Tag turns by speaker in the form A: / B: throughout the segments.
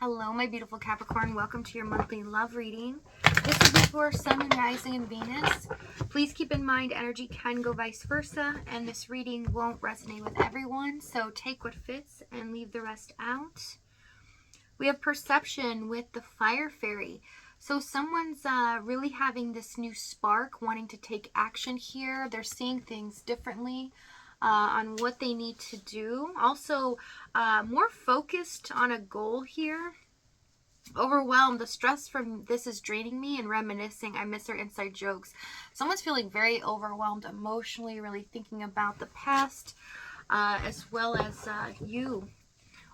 A: Hello, my beautiful Capricorn. Welcome to your monthly love reading. This is for Sun, Moon, Rising, and Venus. Please keep in mind energy can go vice versa, and this reading won't resonate with everyone, so take what fits and leave the rest out. We have perception with the fire fairy. So someone's really having this new spark, wanting to take action here. They're seeing things differently. On what they need to do. Also, more focused on a goal here. Overwhelmed. The stress from this is draining me, and reminiscing. I miss her inside jokes. Someone's feeling very overwhelmed emotionally, really thinking about the past, as well as you.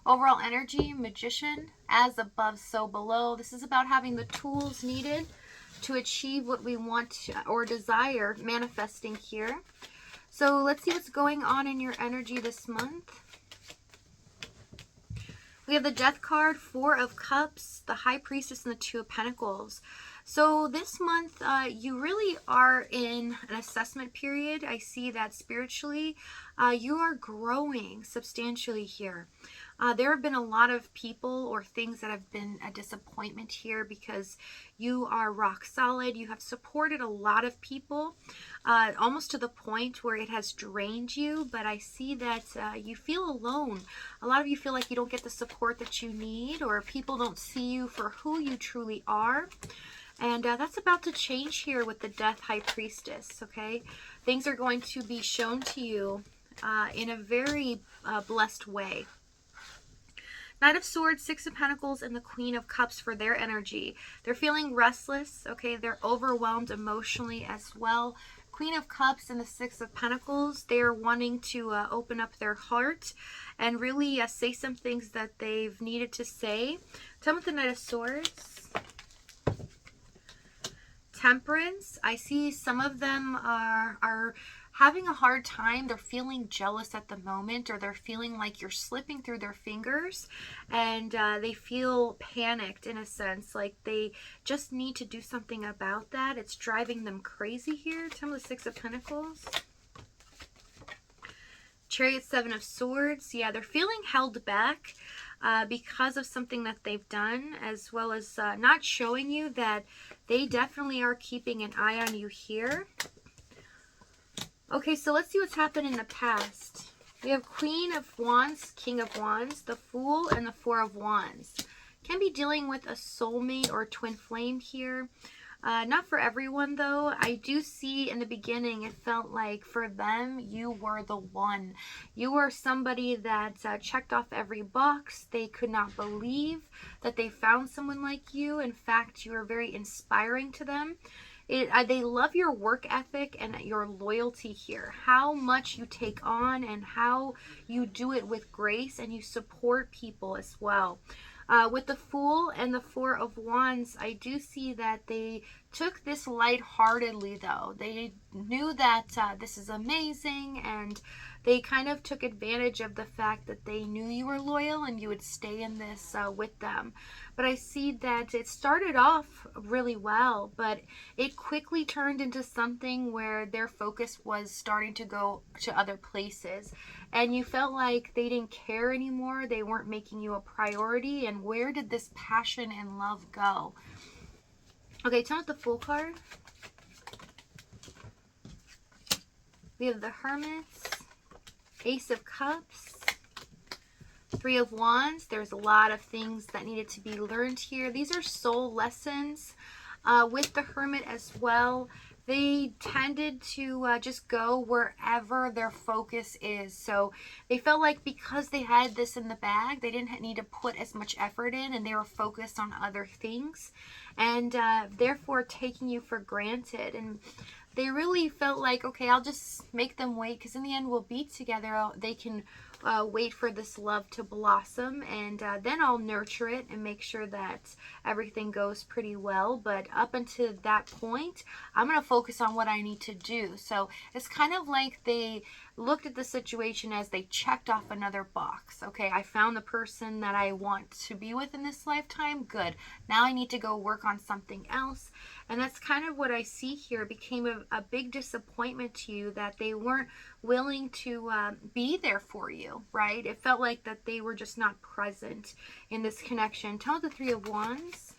A: Overall energy, magician, as above, so below. This is about having the tools needed to achieve what we want or desire, manifesting here. So let's see what's going on in your energy this month. We have the Death card, Four of Cups, the High Priestess, and the Two of Pentacles. So this month, you really are in an assessment period. I see that spiritually, you are growing substantially here. There have been a lot of people or things that have been a disappointment here because you are rock solid. You have supported a lot of people, almost to the point where it has drained you. But I see that you feel alone. A lot of you feel like you don't get the support that you need, or people don't see you for who you truly are. And that's about to change here with the Death High Priestess, okay? Things are going to be shown to you in a very blessed way. Knight of Swords, Six of Pentacles, and the Queen of Cups for their energy. They're feeling restless, okay? They're overwhelmed emotionally as well. Queen of Cups and the Six of Pentacles, they're wanting to open up their heart and really say some things that they've needed to say. Tell me with the Knight of Swords. Temperance. I see some of them are having a hard time. They're feeling jealous at the moment, or they're feeling like you're slipping through their fingers, and they feel panicked in a sense, like they just need to do something about that. It's driving them crazy here. Tell me the Six of Pentacles. Chariot, Seven of Swords. Yeah, they're feeling held back because of something that they've done, as well as not showing you that they definitely are keeping an eye on you here. Okay, so let's see what's happened in the past. We have Queen of Wands, King of Wands, the Fool, and the Four of Wands. Can be dealing with a soulmate or twin flame here. Not for everyone, though. I do see in the beginning, it felt like for them, you were the one. You were somebody that checked off every box. They could not believe that they found someone like you. In fact, you were very inspiring to them. They love your work ethic and your loyalty here. How much you take on and how you do it with grace, and you support people as well. With the Fool and the Four of Wands, I do see that they took this lightheartedly, though. They knew that this is amazing, and they kind of took advantage of the fact that they knew you were loyal and you would stay in this with them. But I see that it started off really well, but it quickly turned into something where their focus was starting to go to other places. And you felt like they didn't care anymore. They weren't making you a priority. And where did this passion and love go? Okay, tell me the Fool card. We have the Hermit, Ace of Cups, Three of Wands. There's a lot of things that needed to be learned here. These are soul lessons. With the Hermit as well, they tended to just go wherever their focus is. So they felt like because they had this in the bag, they didn't need to put as much effort in, and they were focused on other things, and therefore taking you for granted. And they really felt like, okay, I'll just make them wait, because in the end we'll be together. They can wait for this love to blossom, and then I'll nurture it and make sure that everything goes pretty well. But up until that point, I'm going to focus on what I need to do. So it's kind of like they looked at the situation as they checked off another box. Okay, I found the person that I want to be with in this lifetime. Good. Now I need to go work on something else. And that's kind of what I see here. It became a big disappointment to you that they weren't willing to be there for you, right? It felt like that they were just not present in this connection. Tell the Three of Wands.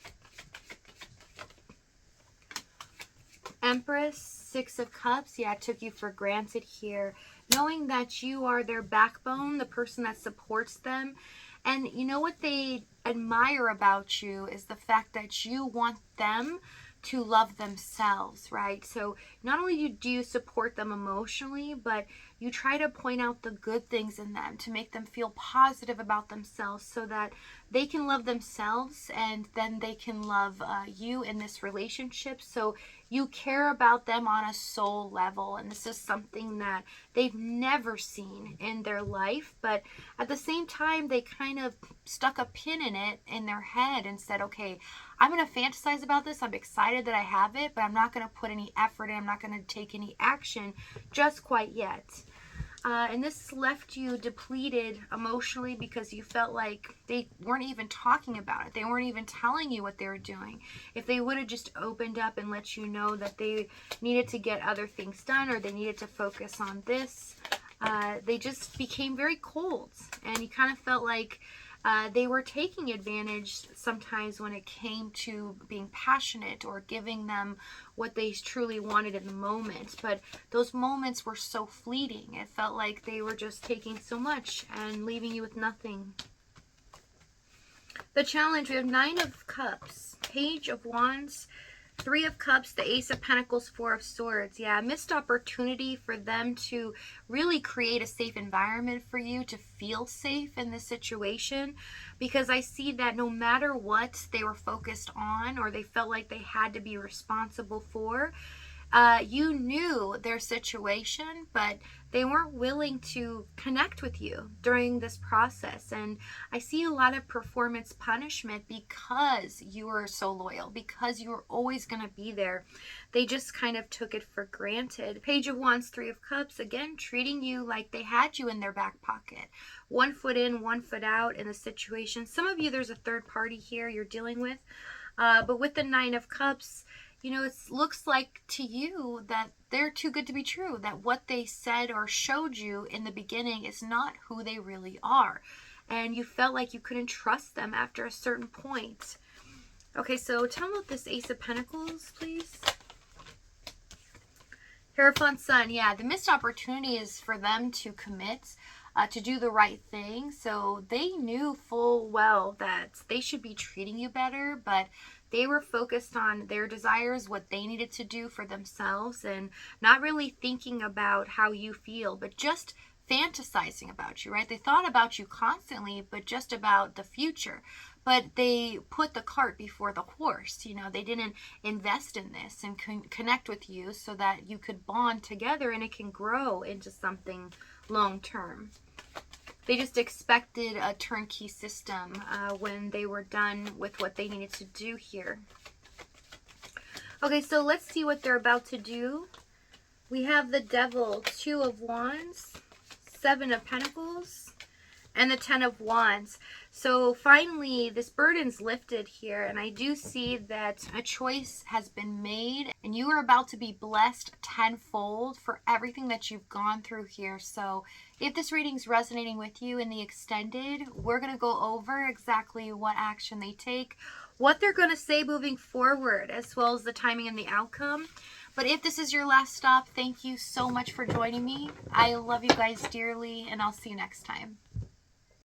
A: Empress, Six of Cups. Yeah, I took you for granted here. Knowing that you are their backbone, the person that supports them. And you know what they admire about you is the fact that you want them to love themselves, right? So not only do you support them emotionally, but you try to point out the good things in them to make them feel positive about themselves so that they can love themselves and then they can love you in this relationship. So you care about them on a soul level, and this is something that they've never seen in their life, but at the same time they kind of stuck a pin in it in their head and said, okay, I'm going to fantasize about this, I'm excited that I have it, but I'm not going to put any effort in, I'm not going to take any action just quite yet. And this left you depleted emotionally because you felt like they weren't even talking about it. They weren't even telling you what they were doing. If they would have just opened up and let you know that they needed to get other things done or they needed to focus on this, they just became very cold. And you kind of felt like they were taking advantage sometimes when it came to being passionate or giving them what they truly wanted in the moment. But those moments were so fleeting. It felt like they were just taking so much and leaving you with nothing. The challenge, we have Nine of Cups, Page of Wands, Three of Cups, the Ace of Pentacles, Four of Swords. Yeah, missed opportunity for them to really create a safe environment for you to feel safe in this situation, because I see that no matter what they were focused on or they felt like they had to be responsible for, you knew their situation, but they weren't willing to connect with you during this process. And I see a lot of performance punishment because you were so loyal, because you were always going to be there. They just kind of took it for granted. Page of Wands, Three of Cups, again, treating you like they had you in their back pocket. 1 foot in, 1 foot out in the situation. Some of you, there's a third party here you're dealing with. But with the Nine of Cups, you know, it looks like to you that they're too good to be true, that what they said or showed you in the beginning is not who they really are. And you felt like you couldn't trust them after a certain point. Okay, so tell me about this Ace of Pentacles, please. Hierophant Sun, yeah, the missed opportunity is for them to commit, to do the right thing. So they knew full well that they should be treating you better, but they were focused on their desires, what they needed to do for themselves, and not really thinking about how you feel, but just fantasizing about you, right? They thought about you constantly, but just about the future. But they put the cart before the horse. You know, they didn't invest in this and connect with you so that you could bond together and it can grow into something long term. They just expected a turnkey system when they were done with what they needed to do here. Okay, so let's see what they're about to do. We have the Devil, Two of Wands, Seven of Pentacles, and the Ten of Wands. So finally, this burden's lifted here, and I do see that a choice has been made, and you are about to be blessed tenfold for everything that you've gone through here. So if this reading's resonating with you in the extended, we're going to go over exactly what action they take, what they're going to say moving forward, as well as the timing and the outcome. But if this is your last stop, thank you so much for joining me. I love you guys dearly, and I'll see you next time.